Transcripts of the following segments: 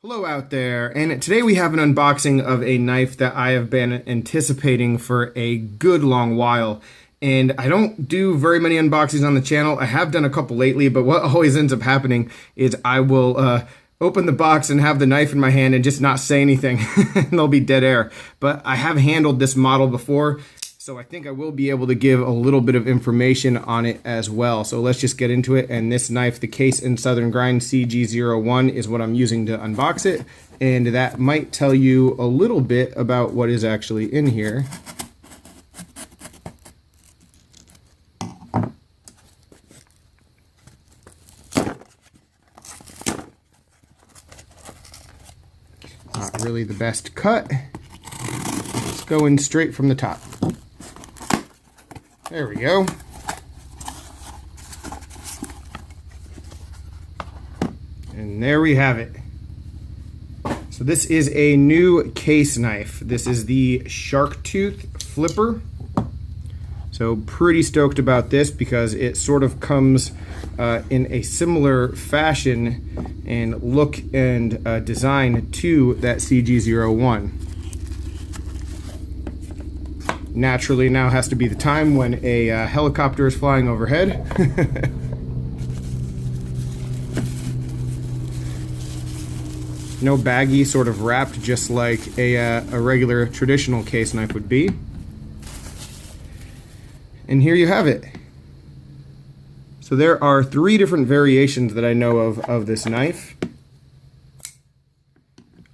Hello out there, and today we have an unboxing of a knife that I have been anticipating for a good long while. And I don't do very many unboxings on the channel. I have done a couple lately, but what always ends up happening is I will open the box and have the knife in my hand and just not say anything, and there'll be dead air. But I have handled this model before, so I think I will be able to give a little bit of information on it as well. So let's just get into it. And this knife, the Case and Southern Grind CG01, is what I'm using to unbox it. And that might tell you a little bit about what is actually in here. Not really the best cut. It's going straight from the top. There we go. And there we have it. So this is a new case knife. This is the Shark Tooth Flipper. So pretty stoked about this because it sort of comes in a similar fashion and look and design to that CG01. Naturally, now has to be the time when a helicopter is flying overhead. No baggie, sort of wrapped just like a regular traditional case knife would be. And here you have it. So there are 3 different variations that I know of this knife.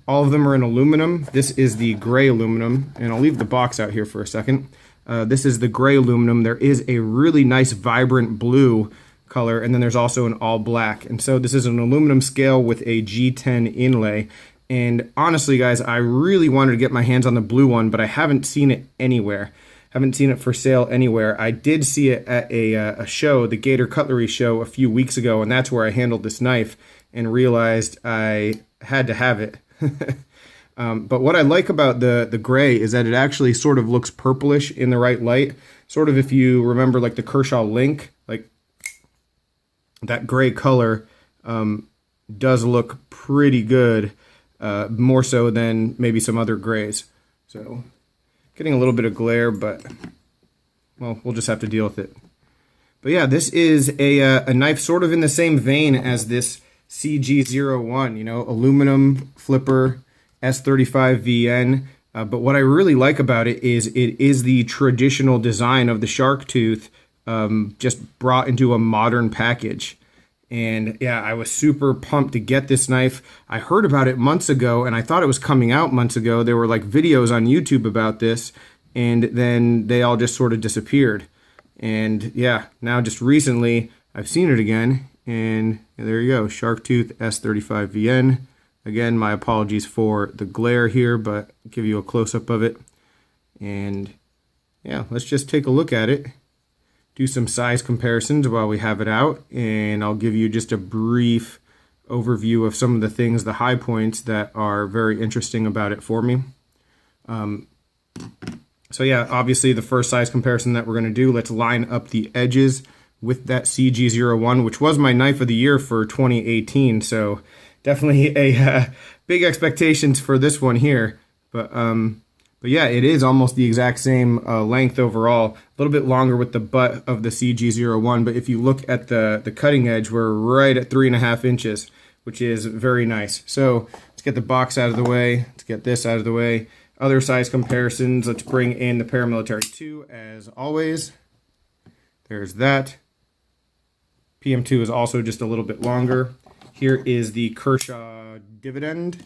All of them are in aluminum. This is the gray aluminum, and I'll leave the box out here for a second. This is the gray aluminum. There is a really nice vibrant blue color, and then there's also an all black. And so this is an aluminum scale with a G10 inlay. And honestly, guys, I really wanted to get my hands on the blue one, but I haven't seen it anywhere. Haven't seen it for sale anywhere. I did see it at a show, the Gator Cutlery show, a few weeks ago, and that's where I handled this knife and realized I had to have it. But what I like about the gray is that it actually sort of looks purplish in the right light. Sort of if you remember like the Kershaw Link, like that gray color does look pretty good, more so than maybe some other grays. So getting a little bit of glare, but well, we'll just have to deal with it. But yeah, this is a knife sort of in the same vein as this CG01, you know, aluminum flipper, S35VN. But what I really like about it is the traditional design of the Shark Tooth, just brought into a modern package. And yeah, I was super pumped to get this knife. I heard about it months ago, and I thought it was coming out months ago. There were like videos on YouTube about this, and then they all just sort of disappeared. And yeah, now just recently, I've seen it again. And there you go, Shark Tooth S35VN. Again, my apologies for the glare here, but I'll give you a close-up of it. And yeah, let's just take a look at it. Do some size comparisons while we have it out. And I'll give you just a brief overview of some of the things, the high points that are very interesting about it for me. So yeah, obviously the first size comparison that we're going to do, let's line up the edges with that CG01, which was my knife of the year for 2018. So definitely a big expectations for this one here. But yeah, it is almost the exact same length overall. A little bit longer with the butt of the CG01, but if you look at the cutting edge, we're right at 3.5 inches, which is very nice. So let's get the box out of the way. Let's get this out of the way. Other size comparisons, let's bring in the Paramilitary 2 as always. There's that. PM2 is also just a little bit longer. Here is the Kershaw Dividend.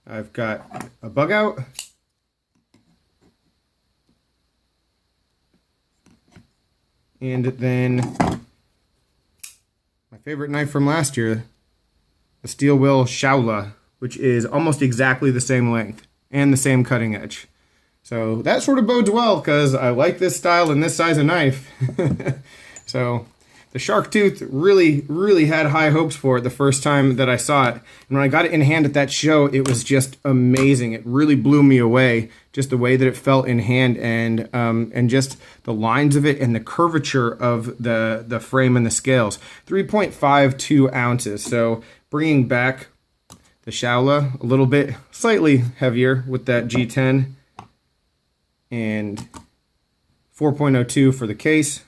I've got a bug out. And then my favorite knife from last year, the Steel Will Shaola, which is almost exactly the same length and the same cutting edge. So that sort of bodes well because I like this style and this size of knife. So the shark tooth really had high hopes for it the first time that I saw it. And when I got it in hand at that show, it was just amazing. It really blew me away, just the way that it felt in hand, and just the lines of it and the curvature of the frame and the scales. 3.52 ounces. So bringing back the Shaola a little bit, slightly heavier with that G10, and 4.02 for the case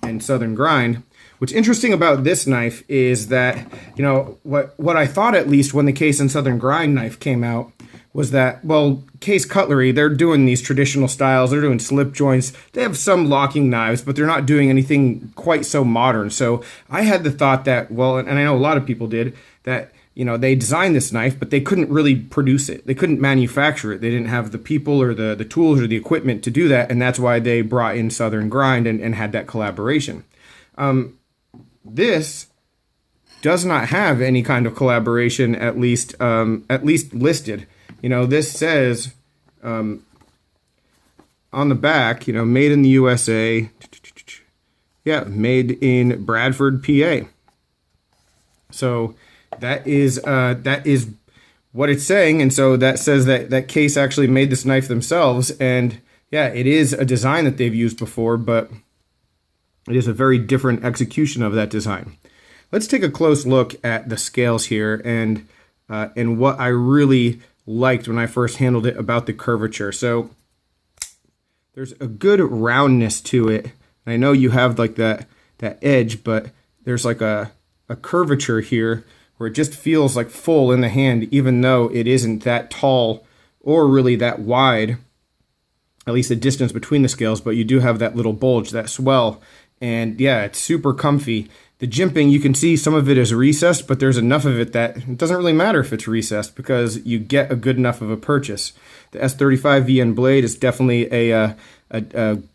and Southern Grind. What's interesting about this knife is that, you know, what I thought, at least when the Case and Southern Grind knife came out, was that, well, Case Cutlery, they're doing these traditional styles, they're doing slip joints, they have some locking knives, but they're not doing anything quite so modern. So I had the thought that, well, and I know a lot of people did, that, you know, they designed this knife, but they couldn't really produce it. They couldn't manufacture it. They didn't have the people or the tools or the equipment to do that, and that's why they brought in Southern Grind and had that collaboration. This does not have any kind of collaboration, at least listed. You know, this says on the back, you know, made in the USA. Yeah, made in Bradford, PA. So that is what it's saying, and so that says that Case actually made this knife themselves. And yeah, it is a design that they've used before, but it is a very different execution of that design. Let's take a close look at the scales here and what I really liked when I first handled it about the curvature. So there's a good roundness to it. I know you have like that edge, but there's like a curvature here where it just feels like full in the hand, even though it isn't that tall or really that wide, at least the distance between the scales, but you do have that little bulge, that swell. And yeah, it's super comfy. The jimping, you can see some of it is recessed, but there's enough of it that it doesn't really matter if it's recessed because you get a good enough of a purchase. The S35 VN blade is definitely a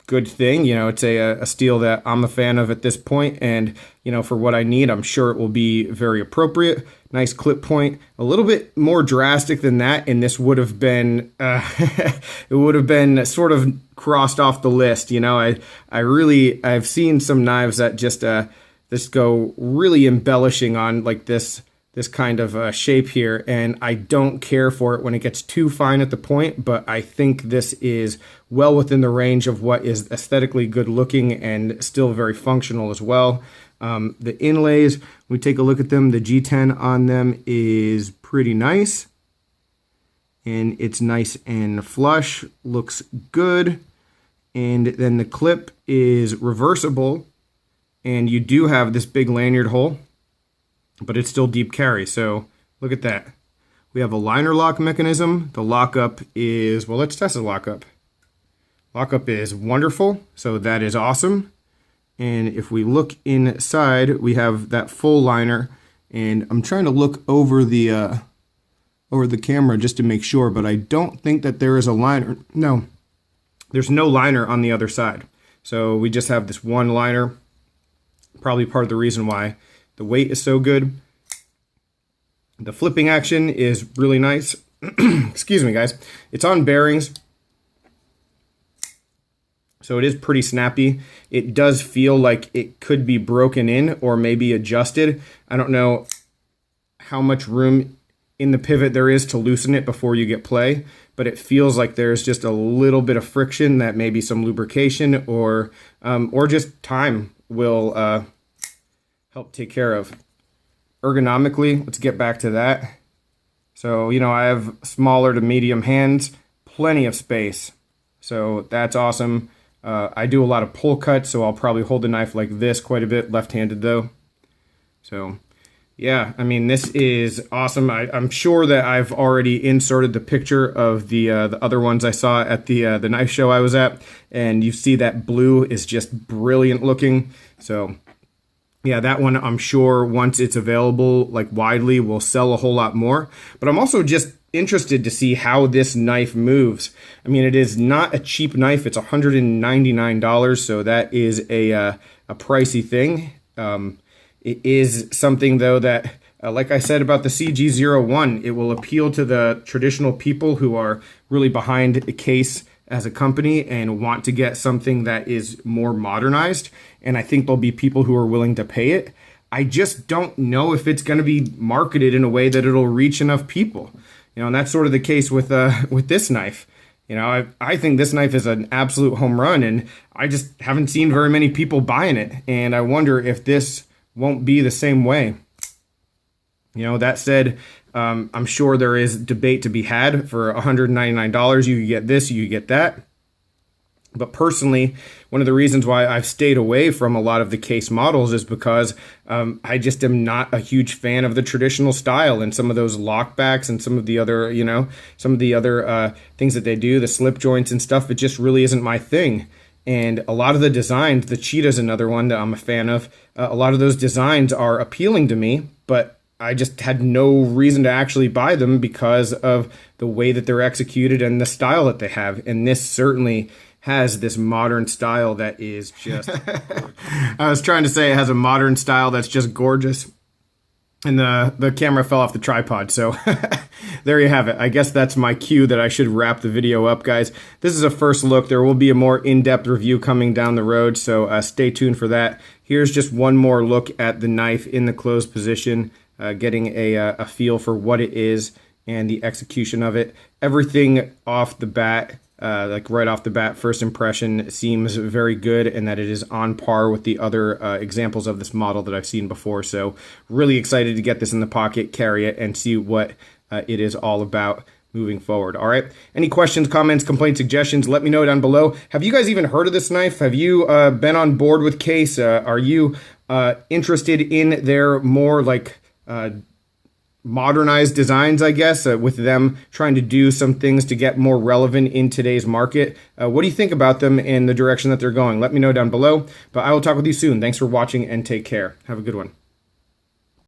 good thing. You know, it's a steel that I'm a fan of at this point, and you know, for what I need, I'm sure it will be very appropriate. Nice clip point, a little bit more drastic than that, and this would have been it would have been sort of crossed off the list. You know, I've seen some knives that just go really embellishing on like this kind of shape here, and I don't care for it when it gets too fine at the point, but I think this is well within the range of what is aesthetically good looking and still very functional as well. The inlays, when we take a look at them, the G10 on them is pretty nice, and it's nice and flush, looks good. And then the clip is reversible, and you do have this big lanyard hole, but it's still deep carry. So look at that. We have a liner lock mechanism. The lockup is, well, let's test the lockup. Lockup is wonderful, so that is awesome. And if we look inside, we have that full liner, and I'm trying to look over the camera just to make sure, but I don't think that there is a liner. No, there's no liner on the other side. So we just have this one liner, probably part of the reason why the weight is so good. The flipping action is really nice. Excuse me, guys. It's on bearings, so it is pretty snappy. It does feel like it could be broken in or maybe adjusted. I don't know how much room in the pivot there is to loosen it before you get play, but it feels like there's just a little bit of friction that maybe some lubrication or just time will help take care of. Ergonomically, let's get back to that. So, you know, I have smaller to medium hands, plenty of space. So that's awesome. I do a lot of pull cuts, so I'll probably hold the knife like this quite a bit, left-handed though. So yeah, I mean, this is awesome. I'm sure that I've already inserted the picture of the other ones I saw at the knife show I was at, and you see that blue is just brilliant looking. So yeah, that one I'm sure once it's available like widely will sell a whole lot more. But I'm also just interested to see how this knife moves. I mean, it is not a cheap knife. It's $199, so that is a pricey thing. It is something though that, like I said about the CG01, it will appeal to the traditional people who are really behind a Case as a company and want to get something that is more modernized. And I think there'll be people who are willing to pay it. I just don't know if it's going to be marketed in a way that it'll reach enough people. And that's sort of the case with this knife. I think this knife is an absolute home run, and I just haven't seen very many people buying it. And I wonder if this won't be the same way. That said, I'm sure there is debate to be had. For $199, you could get this, you could get that. But personally, one of the reasons why I've stayed away from a lot of the case models is because I just am not a huge fan of the traditional style and some of those lockbacks and some of the other, things that they do, the slip joints and stuff. It just really isn't my thing. And a lot of the designs, the Cheetah's another one that I'm a fan of. A lot of those designs are appealing to me, but I just had no reason to actually buy them because of the way that they're executed and the style that they have. And this certainly has this modern style that is just I was trying to say it has a modern style that's just gorgeous. And the camera fell off the tripod, so there you have it. I guess that's my cue that I should wrap the video up, guys. This is a first look. There will be a more in-depth review coming down the road, so stay tuned for that. Here's just one more look at the knife in the closed position, getting a feel for what it is and the execution of it. Everything off the bat, right off the bat, first impression seems very good, and that it is on par with the other examples of this model that I've seen before. So really excited to get this in the pocket, carry it, and see what it is all about moving forward. All right. Any questions, comments, complaints, suggestions, let me know down below. Have you guys even heard of this knife? Have you been on board with Case? Are you interested in their more modernized designs, I guess, with them trying to do some things to get more relevant in today's market? What do you think about them and the direction that they're going? Let me know down below, but I will talk with you soon. Thanks for watching and take care. Have a good one.